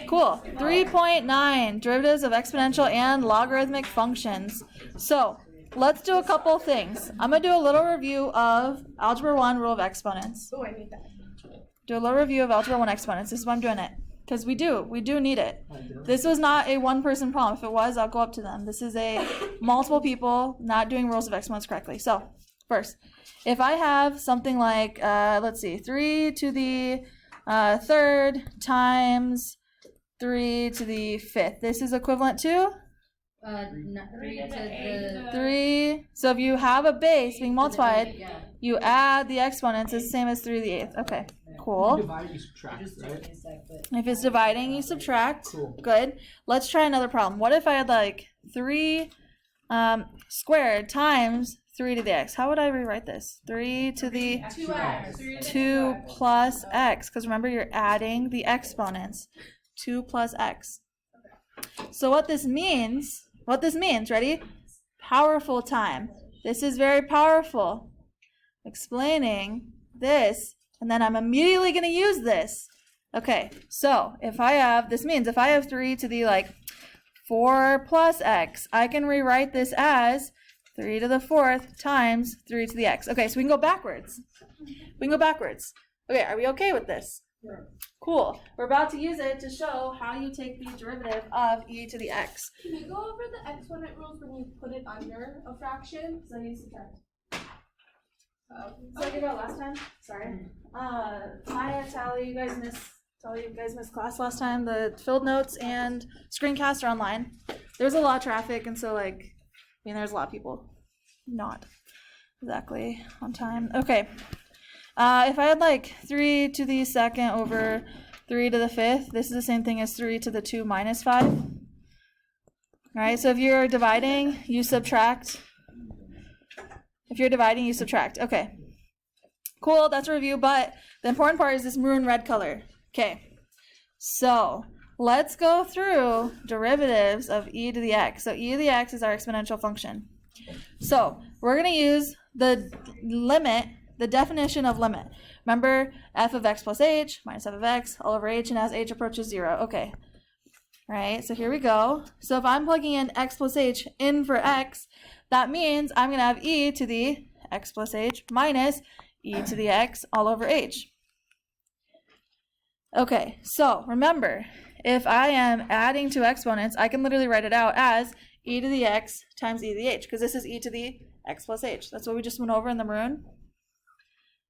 cool. 3.9, derivatives of exponential and logarithmic functions. So let's do a couple things. I'm going to do a little review of Algebra 1 rule of exponents. Oh, I need that. Do a little review of Algebra 1 exponents. This is why I'm doing it. Because we do need it. This was not a one-person problem. If it was, I'll go up to them. This is a multiple people not doing rules of exponents correctly. So first, if I have something like, let's see, 3 to the third times 3 to the fifth. This is equivalent to? 3 to the... 3. So if you have a base being multiplied, you add the exponents, it's the same as 3 to the 8th. Okay, cool. You divide, you subtract, right? If it's dividing, you subtract. Cool. Good. Let's try another problem. What if I had like 3 squared times 3 to the x? How would I rewrite this? 3 to the 2x. 2 plus x. Because remember, you're adding the exponents. 2 plus x. So what this means, ready? Powerful time. This is very powerful. Explaining this, and then I'm immediately going to use this. Okay, so if I have, this means if I have 3 to the like 4 plus x, I can rewrite this as 3 to the 4th times 3 to the x. Okay, so we can go backwards. Okay, are we okay with this? Cool. We're about to use it to show how you take the derivative of e to the x. Can you go over the exponent rules when you put it under a fraction? So you subtract. So I did that last time. Sorry. Maya, Tally, you guys missed class last time. The field notes and screencast are online. There's a lot of traffic, and so there's a lot of people not exactly on time. Okay. If I had like 3 to the second over 3 to the fifth, this is the same thing as 3 to the 2 minus 5. All right, so if you're dividing, you subtract. Okay. Cool, that's a review, but the important part is this maroon red color. Okay, so let's go through derivatives of e to the x. So e to the x is our exponential function. So we're going to use the limit, the definition of limit. Remember, f of x plus h minus f of x all over h, and as h approaches 0. Okay. All right, so here we go. So if I'm plugging in x plus h in for x, that means I'm going to have e to the x plus h minus e to the x all over h. Okay, so remember, if I am adding two exponents, I can literally write it out as e to the x times e to the h, because this is e to the x plus h. That's what we just went over in the maroon.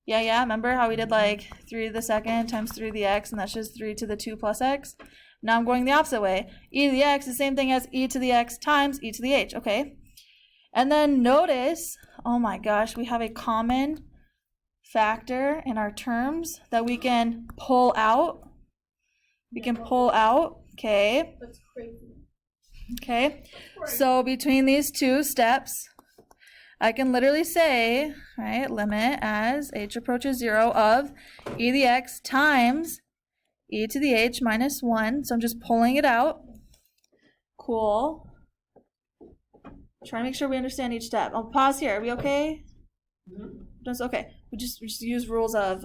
Yeah, remember how we did like 3 to the second times 3 to the x, and that's just 3 to the 2 plus x? Now I'm going the opposite way. E to the x is the same thing as e to the x times e to the h, okay? And then notice, oh my gosh, we have a common factor in our terms that we can pull out. Okay? That's crazy. Okay, so between these two steps, I can literally say, right, limit as h approaches 0 of e to the x times e to the h minus 1. So I'm just pulling it out. Cool. Try to make sure we understand each step. I'll pause here. Are we okay? Okay. We just use rules of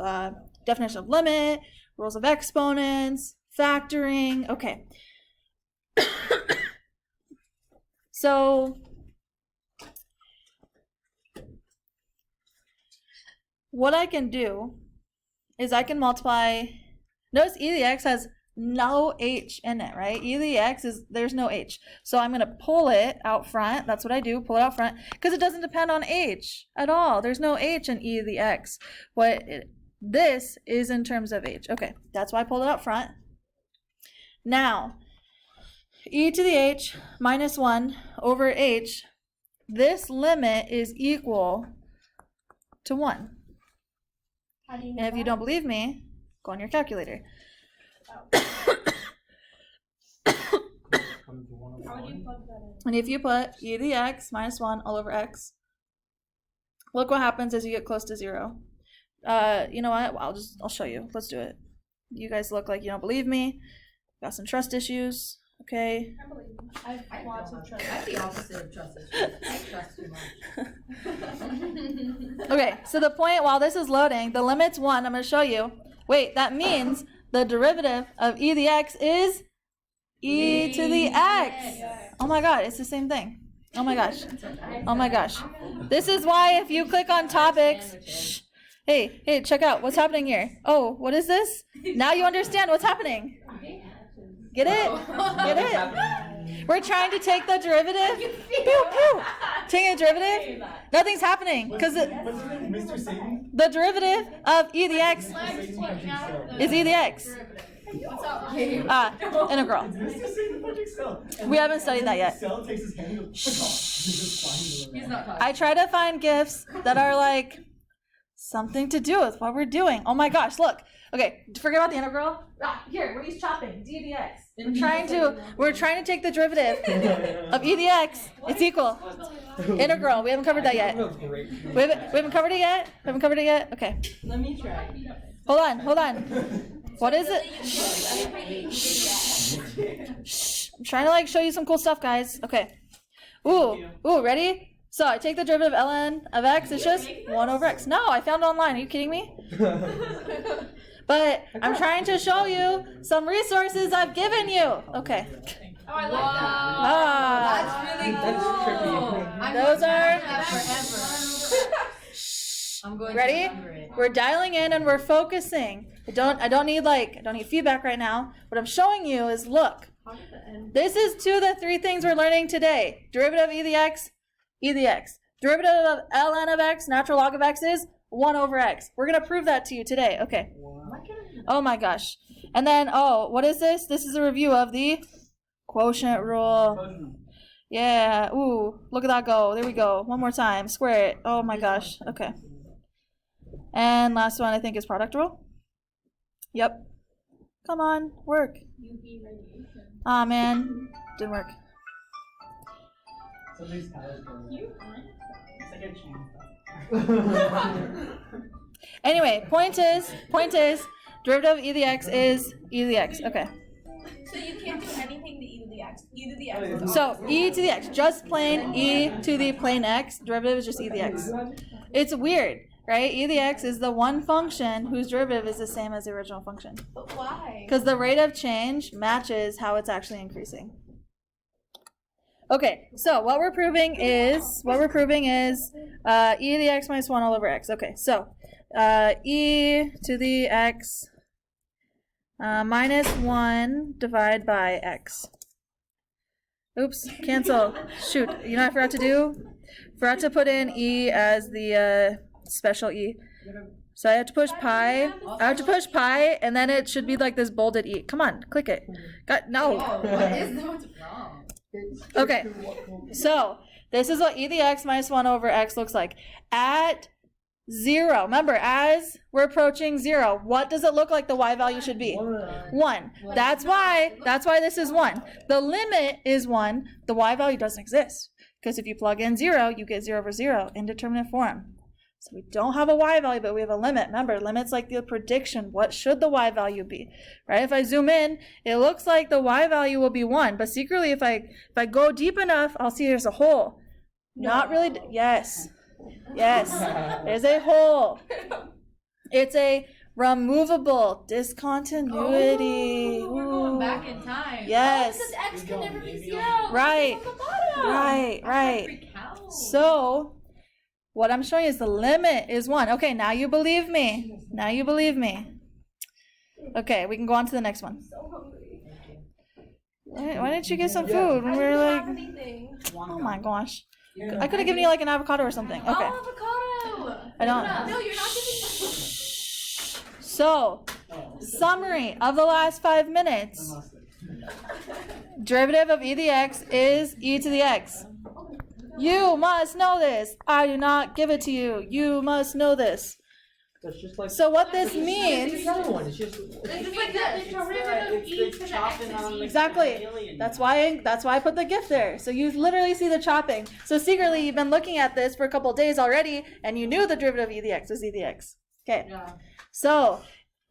definition of limit, rules of exponents, factoring. Okay. So what I can do is I can multiply. Notice e to the x has no h in it, right? E to the x there's no h. So I'm going to pull it out front. That's what I do, pull it out front, because it doesn't depend on h at all. There's no h in e to the x. This is in terms of h. Okay, that's why I pulled it out front. Now, e to the h minus 1 over h, this limit is equal to 1. And if you don't believe me, go on your calculator. And if you put e to the x minus 1 all over x, look what happens as you get close to 0. You know what? I'll show you. Let's do it. You guys look like you don't believe me. Got some trust issues. Okay. I believe you. I have lots of trust. I'm the opposite of trust issues. I trust too much. Okay, so the point, while this is loading, the limit's 1. I'm going to show you. Wait, that means the derivative of e to the x is e to the x. Oh my god, it's the same thing. Oh my gosh. Oh my gosh. This is why if you click on topics, shh, hey, check out what's happening here. Oh, what is this? Now you understand what's happening. Get it? Get it? We're trying to take the derivative. Pew, pew. Taking the derivative. Nothing's happening because the derivative of e to the x is e to the x. Integral. We haven't studied that yet. I try to find gifts that are like something to do with what we're doing. Oh my gosh, look. Okay, forget about the integral. Here, we're chopping d dx. We're trying to take the derivative of e to the x. It's equal. Integral. We haven't covered that yet. We haven't covered it yet? We haven't covered it yet? Okay. Let me try. Hold on. What is it? Shh. I'm trying to like show you some cool stuff, guys. Okay. Ooh, ready? So I take the derivative of ln of x, it's just 1 over x. No, I found it online. Are you kidding me? But I'm trying to show you some resources I've given you. Okay. Oh, I like that. That's really cool. Those are... I'm going Ready? to remember it. We're dialing in and we're focusing. I don't need feedback right now. What I'm showing you is, look. This is 2 of the 3 things we're learning today. Derivative of e to the x, e to the x. Derivative of ln of x, natural log of x is 1 over x. We're going to prove that to you today. Okay. Oh my gosh. And then, what is this? This is a review of the quotient rule. Yeah. Ooh, look at that go. There we go. One more time. Square it. Oh my gosh. Okay. And last one, I think, is product rule. Yep. Come on, work. Ah, man. Didn't work. Anyway, point is, derivative of e to the x is e to the x. Okay. So you can't do anything to e to the x. E to the x. So e to the x, just plain e to the plain x. Derivative is just e to the x. It's weird, right? E to the x is the one function whose derivative is the same as the original function. But why? Because the rate of change matches how it's actually increasing. Okay, so what we're proving is e to the x minus 1 all over x. Okay, so e to the x minus 1 divided by x. Oops, cancel. Shoot, you know what I forgot to do? Forgot to put in e as the special e. So I have to push pi. And then it should be like this bolded e. Come on, click it. No. What is what's wrong? Okay, so this is what e to the x minus 1 over x looks like. At 0, remember, as we're approaching 0, what does it look like the y value should be? 1. That's why this is 1. The limit is 1. The y value doesn't exist. Because if you plug in 0, you get 0 over 0, indeterminate form. So we don't have a y value, but we have a limit. Remember, limit's like the prediction. What should the y value be? Right? If I zoom in, it looks like the y value will be 1. But secretly, if I go deep enough, I'll see there's a hole. Not really. Yes. There's a hole. It's a removable discontinuity. Oh, we're going back in time. Yes. Because x can never be 0. Right. So what I'm showing you is the limit is 1. Okay, now you believe me. Okay, we can go on to the next one. So hungry. Why didn't you get some food when we were like, Anything. oh my gosh. I could have given you like an avocado or something. Okay. Avocado. I don't. No, you're not giving me. So, summary of the last 5 minutes. Derivative of e to the x is e to the x. You must know this. I do not give it to you. You must know this. That's just like So what this means, the other one. It's just exactly. That's why I put the GIF there. So you literally see the chopping. So secretly you've been looking at this for a couple of days already, and you knew the derivative of e to the x was e to the x. Okay. So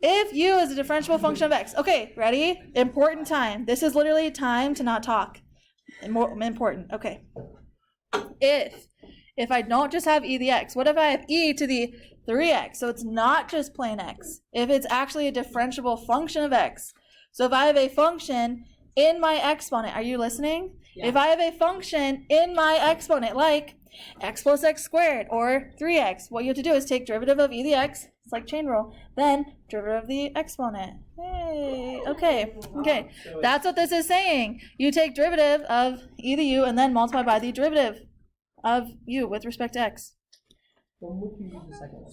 if u is a differentiable function of x. Okay, ready? Important time. This is literally time to not talk. Important. Okay. If I don't just have e to the x, what if I have e to the 3x? So it's not just plain x. If it's actually a differentiable function of x. So if I have a function in my exponent. Are you listening? Yeah. If I have a function in my exponent, like x plus x squared or 3x, what you have to do is take derivative of e to the x. It's like chain rule. Then derivative of the exponent. Hey, okay. That's what this is saying. You take derivative of e to u and then multiply by the derivative of u with respect to x. When would you use the second one?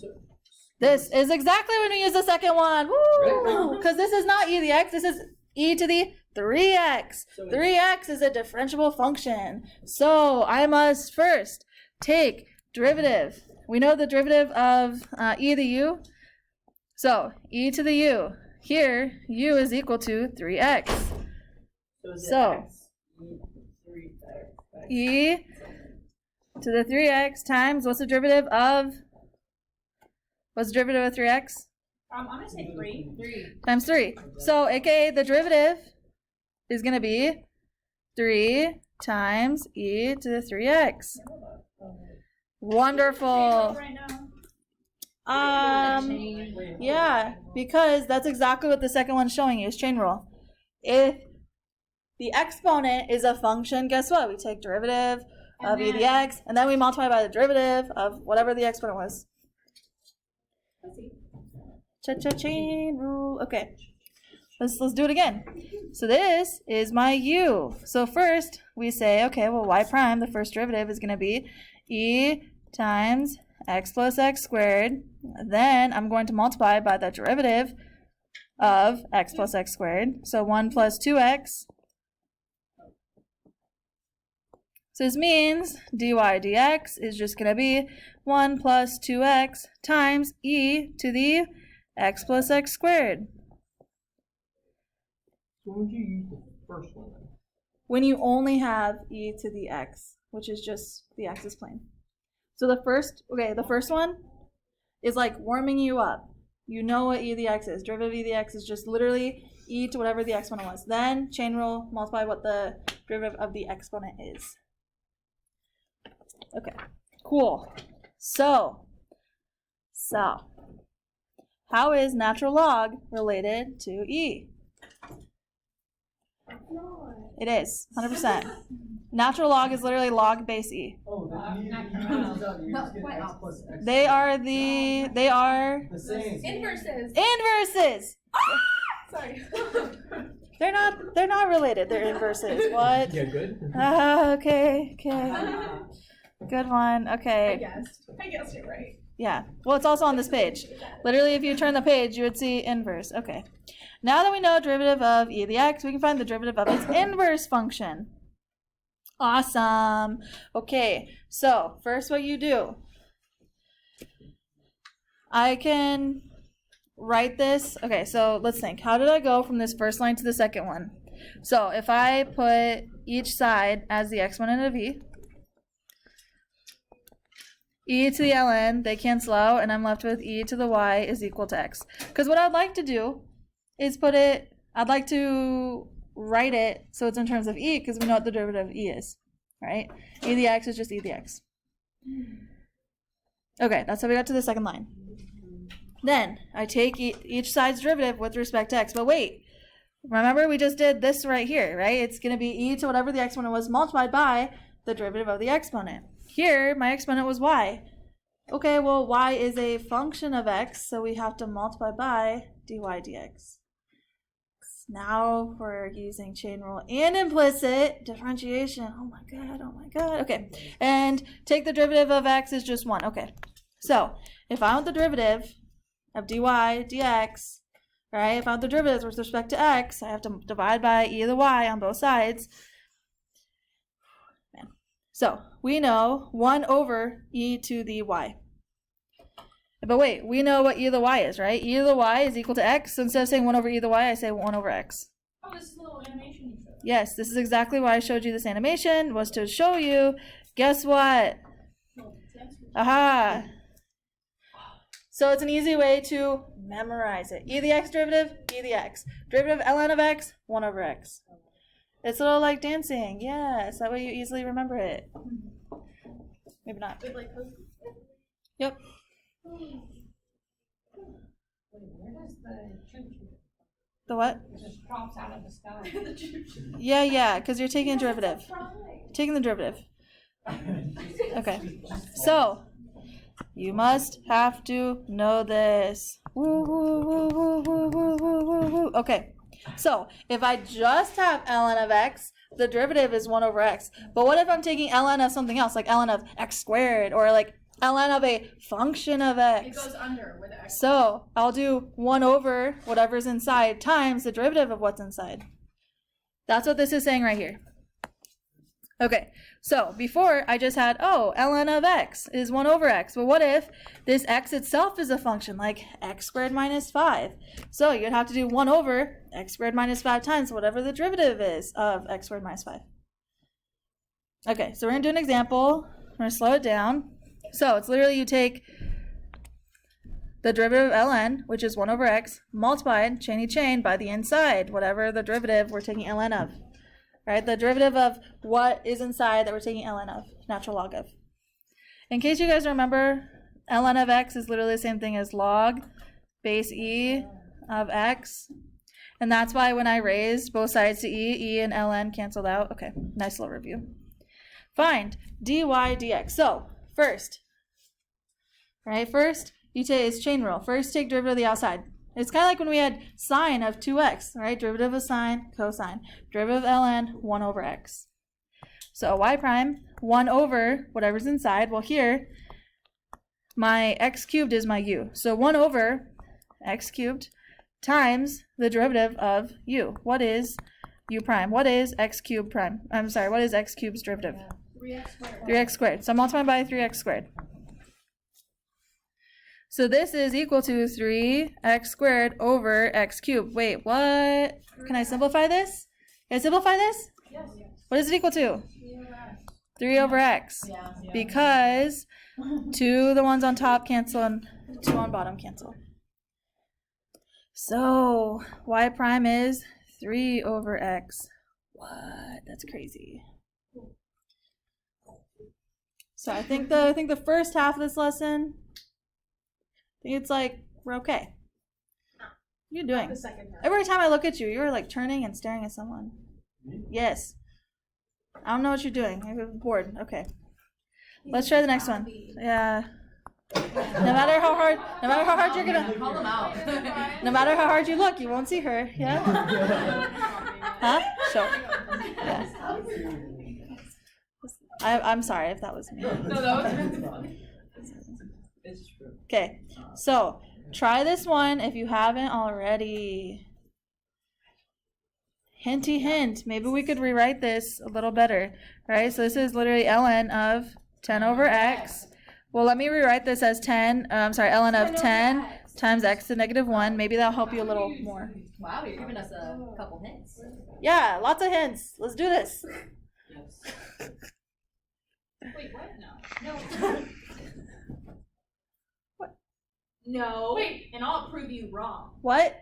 This is exactly when we use the second one. Woo! Because this is not e to the x. This is e to the 3x. 3x is a differentiable function. So I must first take derivative. We know the derivative of e to the u. So e to the u. Here, u is equal to 3x. So e to the 3x times, what's the derivative of 3x? I'm gonna say 3. Times 3. So, aka the derivative is going to be 3 times e to the 3x. Wonderful. Right now. Yeah, because that's exactly what the second one's showing you is chain rule. If the exponent is a function, guess what? We take derivative of e to the x, and then we multiply by the derivative of whatever the exponent was. Cha-cha-chain rule. Okay, let's do it again. So this is my u. So first we say, okay, well, y prime, the first derivative, is going to be e times x plus x squared. Then I'm going to multiply by the derivative of x plus x squared. So 1 plus 2x. So this means dy dx is just going to be 1 plus 2x times e to the x plus x squared. When would you use the first one then? When you only have e to the x, which is just the x-is plane. So the first one is like warming you up. You know what e to the x is. Derivative of e to the x is just literally e to whatever the exponent was. Then chain rule, multiply what the derivative of the exponent is. Okay, cool. So, how is natural log related to e? It is, 100%. Natural log is literally log base e. Oh, They are the same. inverses. Sorry. They're not related. They're inverses. What? Yeah, good. Okay. Good one. I Okay. guessed you're right. Yeah. Well, it's also on this page. Literally, if you turn the page, you would see inverse. Okay. Now that we know derivative of e to the x, we can find the derivative of its inverse function. Awesome. Okay. So first, what you do, I can write this. Okay. So let's think. How did I go from this first line to the second one? So if I put each side as the exponent of e to the ln, they cancel out, and I'm left with e to the y is equal to x. Because what I'd like to do is I'd like to write it so it's in terms of e, because we know what the derivative of e is, right? E to the x is just e to the x. Okay, that's how we got to the second line. Then I take each side's derivative with respect to x. But wait, remember we just did this right here, right? It's going to be e to whatever the exponent was multiplied by the derivative of the exponent. Here, my exponent was y. Okay, well, y is a function of x, so we have to multiply by dy dx. Now we're using chain rule and implicit differentiation. Oh my god. Okay, and take the derivative of x is just 1. Okay, so if I want the derivative of dy dx, right, if I want the derivatives with respect to x, I have to divide by e to the y on both sides. So we know 1 over e to the y. But wait, we know what e to the y is, right? E to the y is equal to x. So instead of saying 1 over e to the y, I say 1 over x. Oh, this is a little animation you showed. Yes, this is exactly why I showed you this animation, was to show you, guess what? Aha! So it's an easy way to memorize it. E to the x derivative, e to the x. Derivative ln of x, 1 over x. It's a little like dancing. Yes, that way you easily remember it. Maybe not. Yep. The what? It just drops out of the sky. Yeah, because you're taking a derivative. Taking the derivative. Okay. So, you must have to know this. Woo, woo, woo, woo, woo, woo, woo, woo, woo. Okay. So, if I just have ln of x, the derivative is 1 over x. But what if I'm taking ln of something else, like ln of x squared, or like ln of a function of x? It goes under with x. So, I'll do 1 over whatever's inside times the derivative of what's inside. That's what this is saying right here. Okay, so before I just had, ln of x is 1 over x. Well, what if this x itself is a function, like x squared minus 5? So you'd have to do 1 over x squared minus 5 times whatever the derivative is of x squared minus 5. Okay, so we're going to do an example. We're going to slow it down. So it's literally you take the derivative of ln, which is 1 over x, multiplied, chain by the inside, whatever the derivative we're taking ln of. Right, the derivative of what is inside that we're taking ln of, natural log of. In case you guys remember, ln of x is literally the same thing as log base e of x. And that's why when I raised both sides to e and ln canceled out. Okay, nice little review. Find dy dx. So, first, you take it's chain rule. First, take derivative of the outside. It's kind of like when we had sine of 2x, right? Derivative of sine, cosine. Derivative of ln, 1 over x. So y prime, 1 over whatever's inside. Well, here, my x cubed is my u. So 1 over x cubed times the derivative of u. What is u prime? What is x cubed prime? I'm sorry, what is x cubed's derivative? 3x squared. 3x squared. So I'm multiplying by 3x squared. So this is equal to 3x squared over x cubed. Wait, what? Can I simplify this? Can I simplify this? Yes. What is it equal to? 3 over x. Yeah. Because 2, the ones on top cancel, and 2 on bottom cancel. So y prime is 3 over x. What? That's crazy. So I think the first half of this lesson, I think it's like we're okay. What are you doing? The second half. Every time I look at you, you're like turning and staring at someone. Yes. I don't know what you're doing. I'm bored. Okay. Let's try the next one. Yeah. No matter how hard you're gonna. Call them out. No matter how hard you look, you won't see her. Yeah. Huh? Sure. Yeah. I'm sorry if that was me. No, that was really funny. It's true. Okay. So try this one if you haven't already. Hinty hint. Maybe we could rewrite this a little better. Right? So this is literally ln of 10 over x. Well, let me rewrite this as ln of 10 times x to negative 1. Maybe that'll help you a little more. Wow, you're giving us a couple hints. Yeah, lots of hints. Let's do this. Wait, what? No. What? No. Wait, and I'll prove you wrong. What?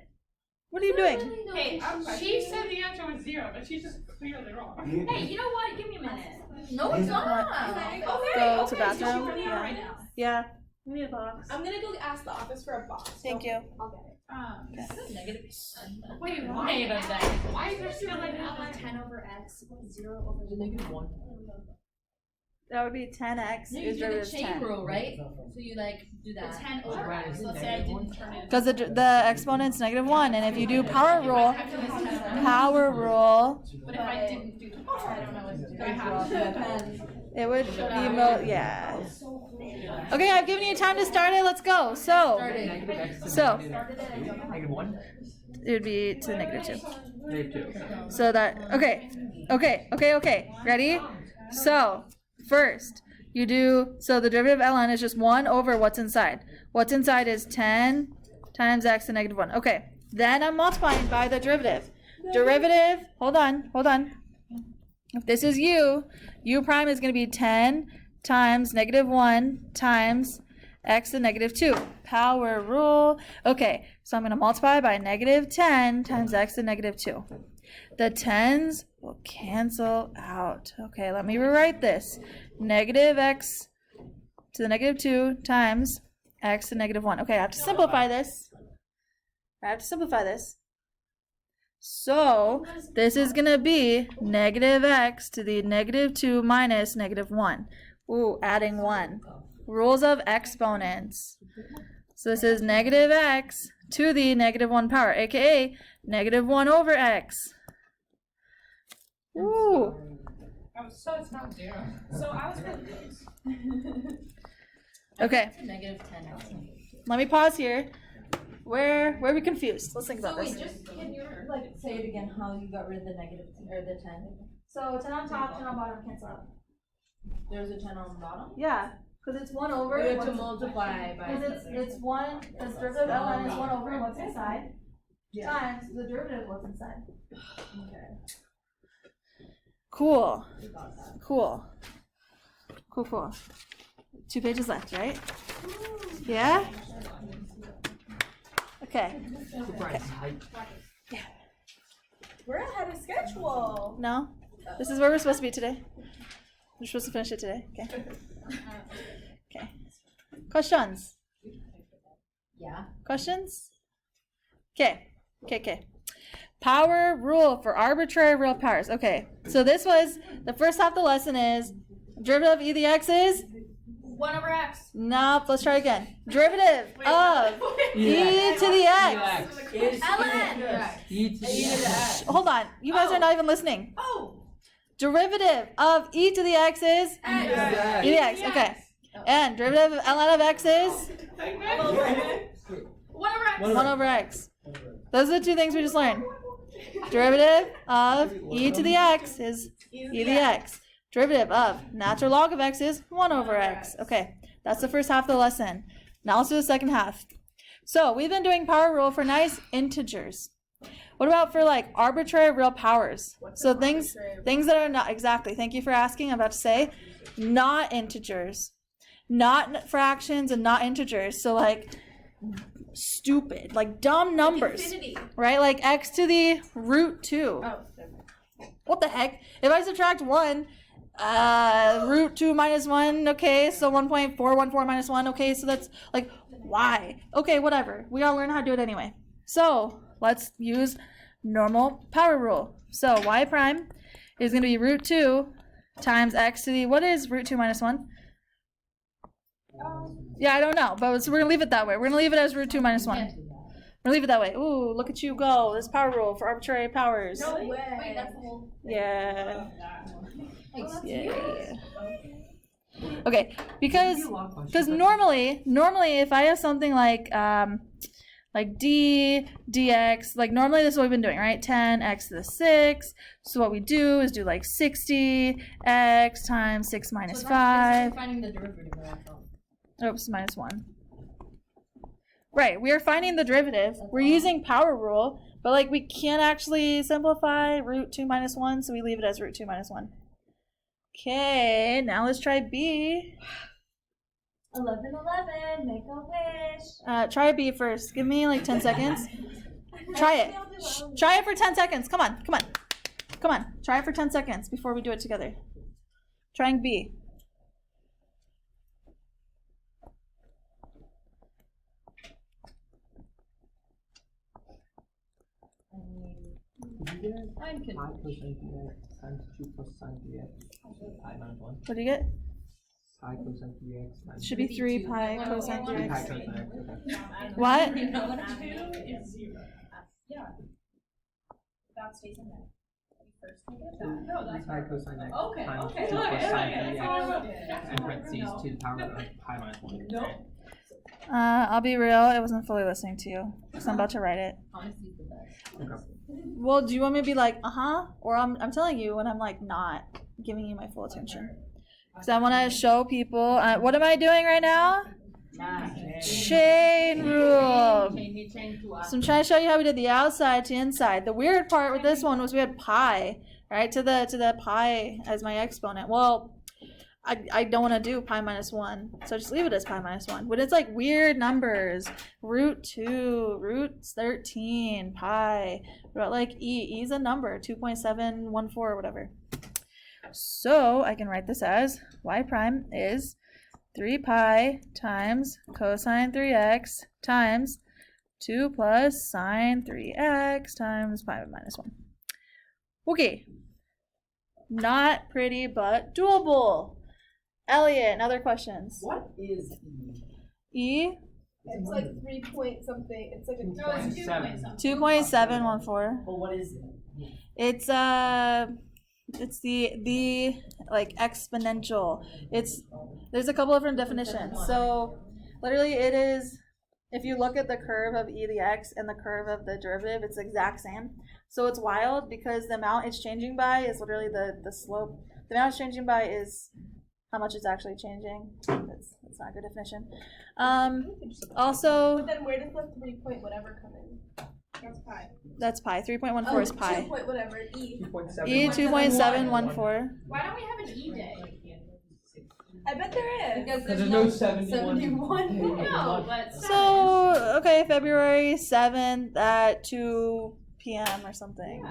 What are you doing? Hey, she said the answer was 0, but she's just clearly wrong. Hey, you know what? Give me a minute. No, it's not. Okay, Go to bathroom? So Yeah. right now. Yeah. We need a box. I'm gonna go ask the office for a box. Thank you. I'll get it. Negative. Wait, why? Why is there still like 10 over x, 0 over Negative 1. That would be 10x No, you is do the derivative chain 10. rule, right? So you like do that. 10 over Right, x. isn't Let's it say I negative didn't one? turn it. Because the exponent's negative 1, and if you do power rule, But if I didn't do I don't know what to do. I have to. it would be yeah. Okay, I've given you time to start it. Let's go. So Negative x to So- negative 1? it would be to the negative 2. Negative 2. So that, okay. Ready? So, first, you do, so the derivative of ln is just 1 over what's inside. What's inside is 10 times x to negative 1. Okay, then I'm multiplying by the derivative. Derivative, hold on. If this is u prime is going to be 10 times negative 1 times x to negative 2. Power rule. Okay, so I'm going to multiply by negative 10 times x to negative 2. The 10s will cancel out. Okay, let me rewrite this. Negative x to the negative 2 times x to negative 1. Okay, I have to simplify this. So this is going to be negative x to the negative 2 minus negative 1. Ooh, adding 1. Rules of exponents. So this is negative x to the negative 1 power, aka negative 1 over x. Ooh. So it's not 0. So I was confused. Okay, Negative 10x. let me pause here. Where are we confused? Let's think about So this. wait, just can you like say it again how you got rid of the negative or the 10? So 10 on top, 10 on bottom, cancel out. There's a 10 on the bottom? Yeah, because it's 1 over. We have to multiply by Because it's 1, because derivative of ln is 1 over what's inside, times the derivative of what's inside. Okay. Cool. We got that. Cool. Cool. 2 pages left, right? Yeah? Okay. We're ahead of schedule. No? This is where we're supposed to be today. We're supposed to finish it today. Okay. Okay. Questions? Yeah. Questions? Okay. Power rule for arbitrary real powers. Okay. So this was, the first half of the lesson is, derivative of e to the x is? 1 over x. Nope, let's try again. Derivative of e to the x. ln. Hold on, you guys are not even listening. Oh. Derivative of e to the x is? E to the x, okay. And derivative of ln of x is? 1 over x. 1 over x. Those are the 2 things we just learned. Derivative of e to the x is e to the x. Derivative of natural log of x is 1 over x. Okay, that's the first half of the lesson. Now let's do the second half. So we've been doing power rule for nice integers. What about for like arbitrary real powers? So things that are not, exactly, thank you for asking, I'm about to say, not integers. Not fractions and not integers. So like stupid, like dumb numbers, right? Like x to the root 2. What the heck? If I subtract 1, root 2 minus 1, okay, so 1.414 minus 1, okay, so that's like, why? Okay, whatever. We all learn how to do it anyway. So let's use normal power rule. So y prime is going to be root 2 times x to the, what is root 2 minus 1? Yeah, I don't know, but so we're going to leave it that way. We're going to leave it as root 2 minus 1. We're going to leave it that way. Ooh, look at you go. This power rule for arbitrary powers. No way. Wait, that's the whole. Yeah. Yeah. Okay, because normally if I have something like d dx, like normally this is what we've been doing, right? 10x to the 6. So what we do is do like 60x times 6 minus 5. Finding the derivative of that. Oops, minus 1. Right, we are finding the derivative. We're using power rule, but like we can't actually simplify root 2 minus 1, so we leave it as root 2 minus 1. Okay, now let's try B. 11, make a wish. Try B first. Give me like 10 seconds. Try it. Shh, try it for 10 seconds. Come on. Try it for 10 seconds before we do it together. Trying B. I'm confused. What do you get? Pi cosine 3x. Should be 3 pi cosine 3 pi 3x. cosine x. Okay. What? 2 is 0. Yeah. That's facing that. First negative. No, 3 that's pi cosine x Okay, times okay. 2 Look, cosine okay. 3x. In parentheses, 2 to the power of pi minus 1. No. I'll be real. I wasn't fully listening to you because I'm about to write it. Honestly, the best. Okay. Well, do you want me to be like, or I'm telling you when I'm like not giving you my full attention? Because I want to show people. What am I doing right now? Chain rule. So I'm trying to show you how we did the outside to inside. The weird part with this one was we had pi, right, to the pi as my exponent. Well, I don't want to do pi minus 1, so just leave it as pi minus 1. But it's like weird numbers. Root 2, root 13, pi. Like E's a number, 2.714 or whatever. So I can write this as y prime is 3 pi times cosine 3x times 2 plus sine 3x times pi minus 1. Okay. Not pretty, but doable. Elliot, other questions? What is E? E? It's like 3 point something. It's like a No, it's 2 point something. 2.714. Well, what is it? It's the like exponential. There's a couple different definitions. So literally it is, if you look at the curve of e to the x and the curve of the derivative, it's the exact same. So it's wild because the amount it's changing by is literally the slope. The amount it's changing by is how much it's actually changing. That's not a good definition. Also, But then where does the 3 point whatever come in? That's pi. that's pi. 3.14 is 2 pi. point whatever, E. 2.7. E 2.714. Why don't we have an E day? I bet there is. Because there's no 71. 71. No, but So, okay, February 7th at 2 p.m. or something.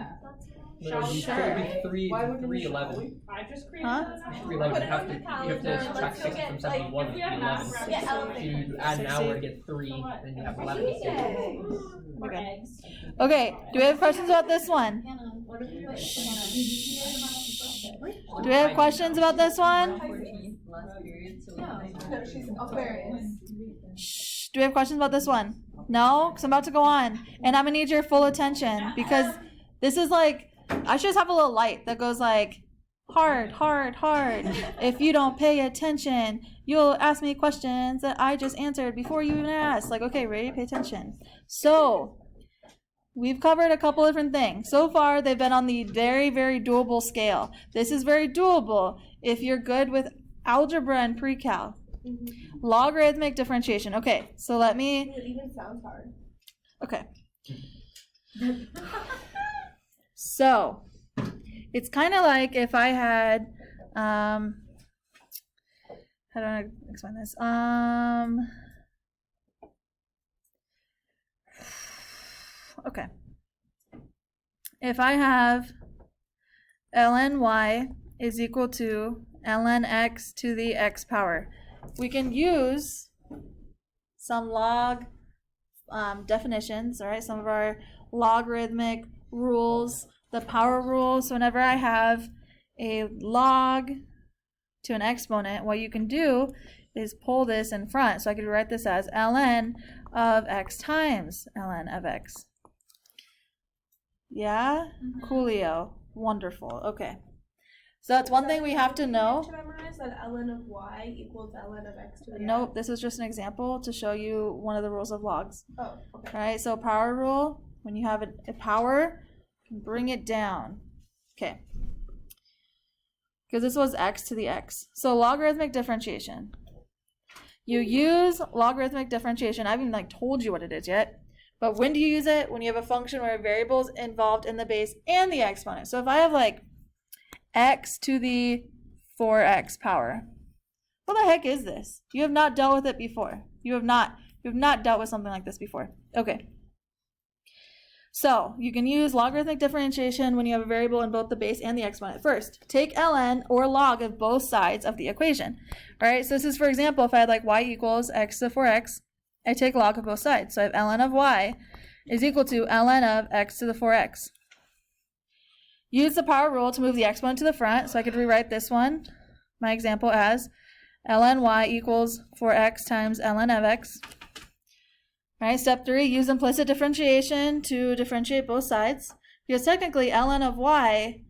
Shall we Sure. try? Why would we 311. I just created Huh? that. 311. Put You it have on to the calendar. subtract Let's go 6 get, from like, 71 if we to have 11. math Yeah, practice, elephant. If you add an 60. hour to get 3, then you have 11. Yay. Or Okay. eggs. Okay, do we have questions about this one? Do we have questions about this one? No, she's Aquarius. Shh, do we have questions about this one? No? Because I'm about to go on. And I'm going to need your full attention because this is like, I should just have a little light that goes like, hard, hard, hard. If you don't pay attention, you'll ask me questions that I just answered before you even asked. Like, okay, ready? Pay attention. So, we've covered a couple different things. So far, they've been on the very, very doable scale. This is very doable if you're good with algebra and pre-cal. Logarithmic differentiation. Okay, so let me, It even sounds hard. okay. So, it's kind of like if I had, how do I explain this? Okay. If I have ln y is equal to ln x to the x power, we can use some log definitions, all right? Some of our logarithmic rules, the power rule. So whenever I have a log to an exponent, what you can do is pull this in front. So I could write this as ln of x times ln of x. Yeah? Coolio. Wonderful. Okay. So that's one thing we have to know. To memorize that ln of y equals ln of x to the Nope, this is just an example to show you one of the rules of logs. Oh, okay. All right, so power rule, when you have a power, bring it down. Okay. Because this was x to the x. So logarithmic differentiation. You use logarithmic differentiation. I haven't even told you what it is yet. But when do you use it? When you have a function where a variable is involved in the base and the exponent. So if I have x to the 4x power. What the heck is this? You have not dealt with it before. You have not dealt with something like this before. Okay. So you can use logarithmic differentiation when you have a variable in both the base and the exponent. First, take ln or log of both sides of the equation. All right, so this is, for example, if I had y equals x to 4x, I take log of both sides. So I have ln of y is equal to ln of x to the 4x. Use the power rule to move the exponent to the front. So I could rewrite this one, my example, as ln y equals 4x times ln of x. All right, step 3, use implicit differentiation to differentiate both sides. Because technically ln of y,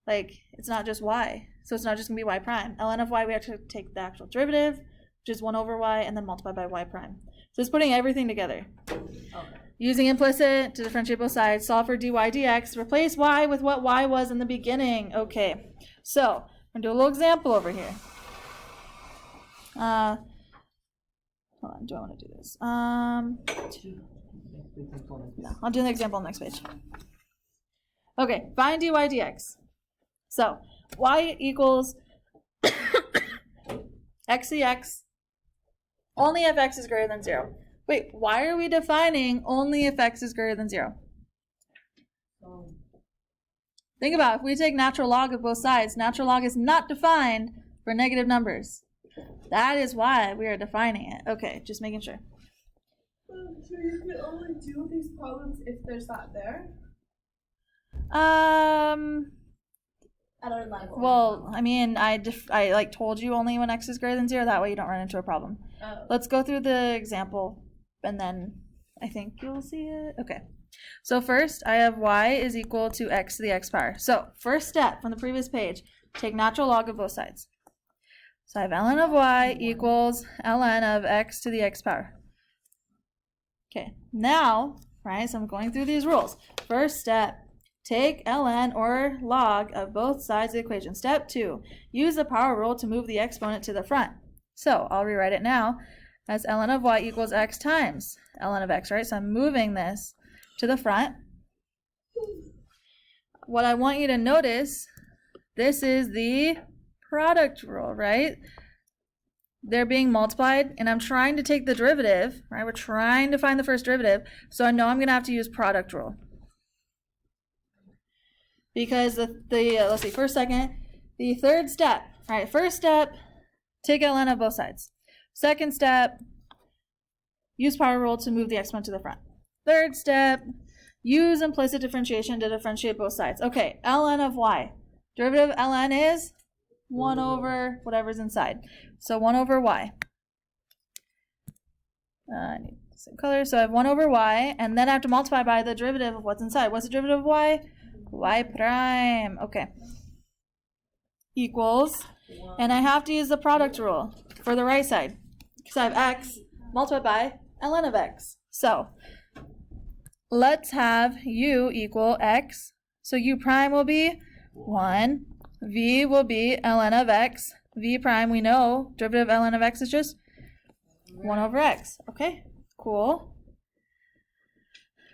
it's not just y. So it's not just going to be y prime. ln of y, we have to take the actual derivative, which is 1 over y, and then multiply by y prime. So it's putting everything together. Using implicit to differentiate both sides, solve for dy dx, replace y with what y was in the beginning. Okay, so I'm going to do a little example over here. Hold on, do I want to do this? No, I'll do the example on the next page. Okay, find dy dx. So, y equals x dx only if x is greater than 0. Wait, why are we defining only if x is greater than 0? Think about it. If we take natural log of both sides, natural log is not defined for negative numbers. That is why we are defining it. Okay, just making sure. So you can only do these problems if there's that there? At our level. Well, I mean, I like told you only when x is greater than 0. That way you don't run into a problem. Oh. Let's go through the example, and then I think you'll see it. Okay. So first, I have y is equal to x to the x power. So first step from the previous page, take natural log of both sides. So I have ln of y equals ln of x to the x power. Okay, now, right, so I'm going through these rules. First step, take ln or log of both sides of the equation. Step 2, use the power rule to move the exponent to the front. So I'll rewrite it now as ln of y equals x times ln of x, right? So I'm moving this to the front. What I want you to notice, this is the product rule, right? They're being multiplied, and I'm trying to take the derivative, right? We're trying to find the first derivative, so I know I'm going to have to use product rule. Because let's see, first, second, the third step, right? First step, take ln of both sides. Second step, use power rule to move the exponent to the front. Third step, use implicit differentiation to differentiate both sides. Okay, ln of y. Derivative of ln is 1 over whatever's inside. So 1 over y. I need the same color. So I have 1 over y, and then I have to multiply by the derivative of what's inside. What's the derivative of y? Y prime. Okay. Equals, and I have to use the product rule for the right side. Because I have x multiplied by ln of x. So let's have u equal x. So u prime will be 1. V will be ln of x. V prime, we know, derivative of ln of x is just 1 over x. Okay, cool.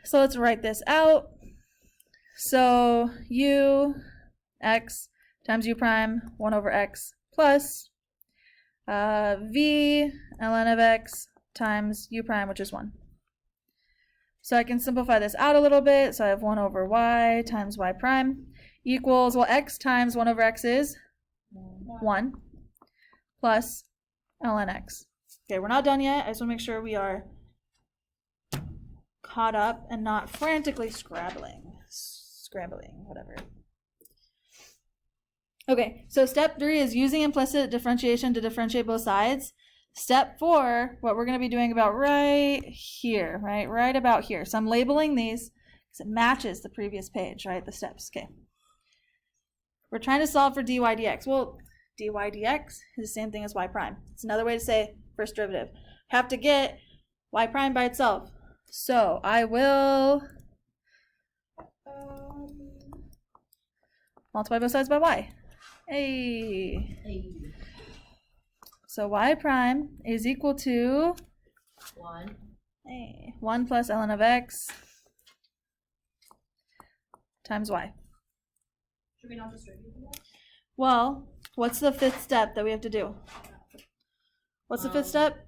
So let's write this out. So u x times u prime 1 over x plus v ln of x times u prime, which is 1. So I can simplify this out a little bit. So I have 1 over y times y prime equals, well, x times 1 over x is 1 plus ln x. Okay, we're not done yet. I just want to make sure we are caught up and not frantically scrambling, whatever. Okay, so step 3 is using implicit differentiation to differentiate both sides. Step 4, what we're going to be doing about right here, right about here. So I'm labeling these because it matches the previous page, right, the steps. Okay. We're trying to solve for dy dx. Well, dy dx is the same thing as y prime. It's another way to say first derivative. Have to get y prime by itself. So I will multiply both sides by y. Hey. So y prime is equal to 1 plus ln of x times y. Should we not just review that? Well, what's the fifth step that we have to do? What's the fifth step?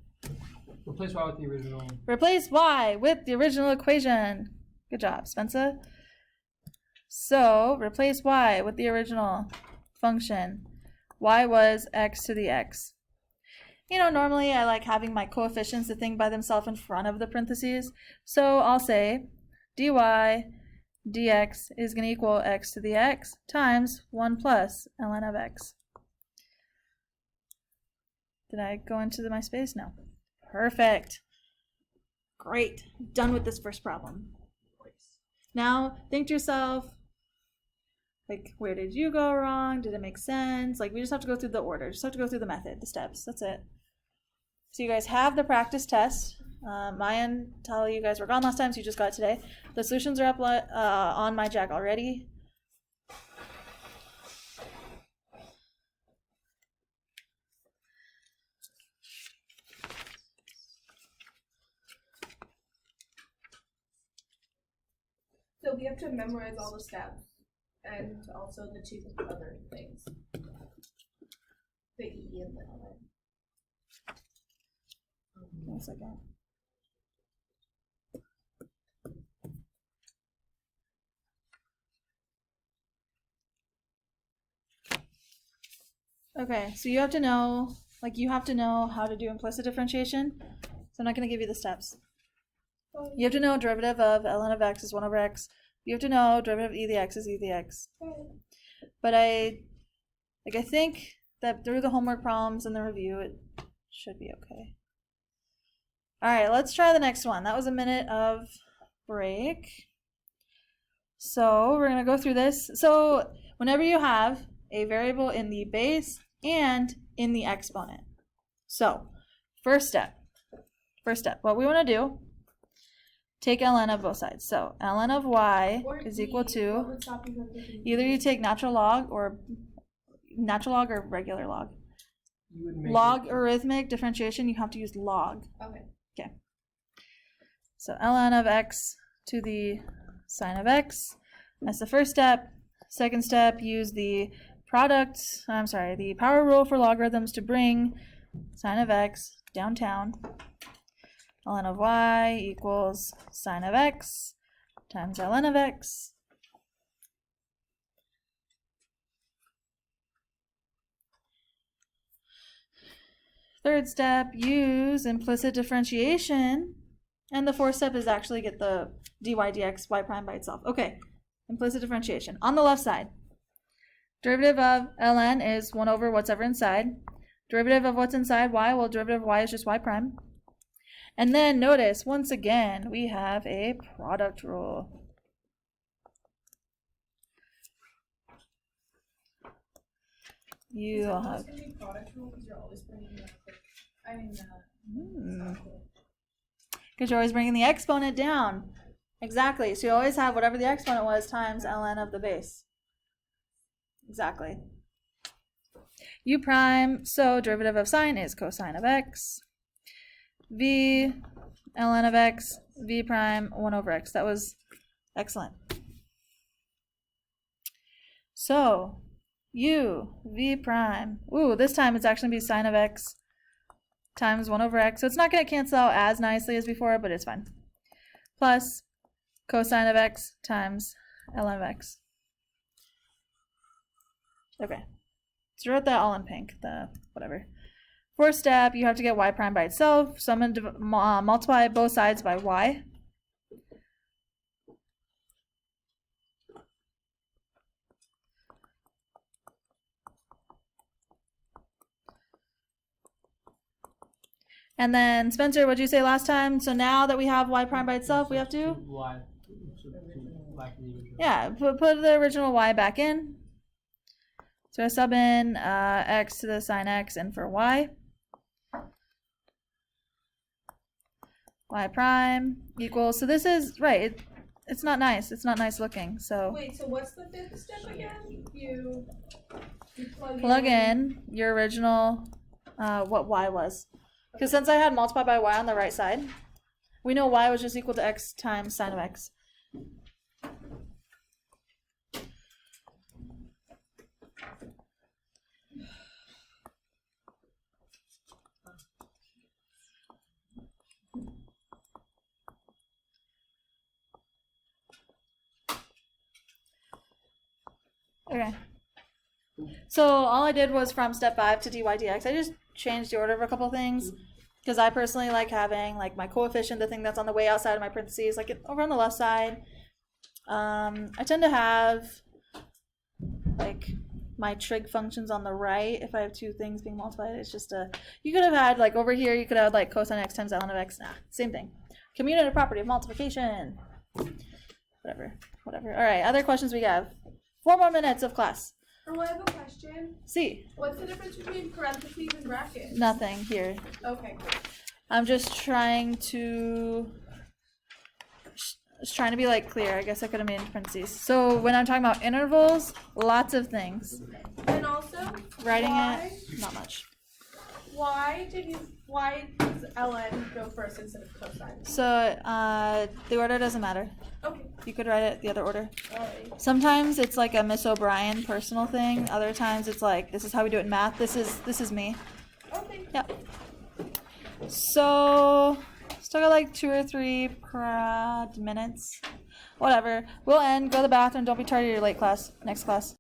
Replace y with the original. Replace y with the original equation. Good job, Spencer. So, replace y with the original function. Y was x to the x. You know, normally I like having my coefficients, the thing by themselves in front of the parentheses. So I'll say dy dx is going to equal x to the x times 1 plus ln of x. Did I go into my space? No. Perfect. Great. Done with this first problem. Now, think to yourself, like, where did you go wrong? Did it make sense? Like, we just have to go through the order. Just have to go through the method, the steps. That's it. So you guys have the practice test. Maya and Tali, you guys were gone last time, so you just got it today. The solutions are up on my Jack already. So we have to memorize all the steps and also the two other things. The E and the other. 1 second. Okay, so you have to know, how to do implicit differentiation. So I'm not going to give you the steps. You have to know derivative of ln of x is 1 over x. You have to know derivative of e to the x is e to the x. But I think that through the homework problems and the review, it should be okay. All right, let's try the next one. That was a minute of break. So we're going to go through this. So whenever you have a variable in the base and in the exponent. So first step, what we want to do, take ln of both sides. So ln of y is equal to, either you take natural log or regular log. Logarithmic differentiation, you have to use log. Okay. Okay. So ln of x to the sine of x. That's the first step. Second step, use the the power rule for logarithms to bring sine of x downtown. Ln of y equals sine of x times ln of x. Third step, use implicit differentiation. And the fourth step is actually get the dy dx y prime by itself. Okay, implicit differentiation. On the left side, derivative of ln is 1 over what's ever inside. Derivative of what's inside y, well, derivative of y is just y prime. And then notice, once again, we have a product rule. You'll have... It's going to be product rule because you're always bringing the Because you're always bringing the exponent down. Exactly. So you always have whatever the exponent was times ln of the base. Exactly. U prime, so derivative of sine is cosine of x. V ln of x, v prime, 1 over x. That was excellent. So, u, v prime. Ooh, this time it's actually going to be sine of x times 1 over x. So it's not going to cancel out as nicely as before, but it's fine. Plus cosine of x times ln of x. Okay. So wrote that all in pink, the whatever. Fourth step, you have to get y prime by itself. So I'm going to multiply both sides by y. And then, Spencer, what did you say last time? So now that we have y prime by itself, we have to? Y. Yeah, put the original y back in. So I sub in x to the sine x and for y. Y prime equals, so this is, right, it's not nice. It's not nice looking, so. Wait, so what's the fifth step again? You plug in your original, what y was. Because since I had multiplied by y on the right side, we know y was just equal to x times sine of x. Okay. So all I did was from step 5 to dy dx. I just changed the order of a couple things because I personally like having like my coefficient, the thing that's on the way outside of my parentheses, like it over on the left side. I tend to have like my trig functions on the right if I have two things being multiplied. It's just you could have had like over here, you could have like cosine x times ln of x. Nah, same thing. Commutative property of multiplication. Whatever. All right, other questions we have. 4 more minutes of class. Oh, I have a question. C. What's the difference between parentheses and brackets? Nothing here. Okay, cool. I'm just trying to be like clear. I guess I could have made parentheses. So when I'm talking about intervals, lots of things. And also, Writing it, not much. why does ln go first instead of cosine? So the order doesn't matter. Okay. You could write it the other order. Alright. Sometimes it's like a Miss O'Brien personal thing. Other times it's like this is how we do it in math. This is me. Okay. Yep. So still got like 2 or 3 minutes. Whatever. We'll end. Go to the bathroom. Don't be tardy to your late class. Next class.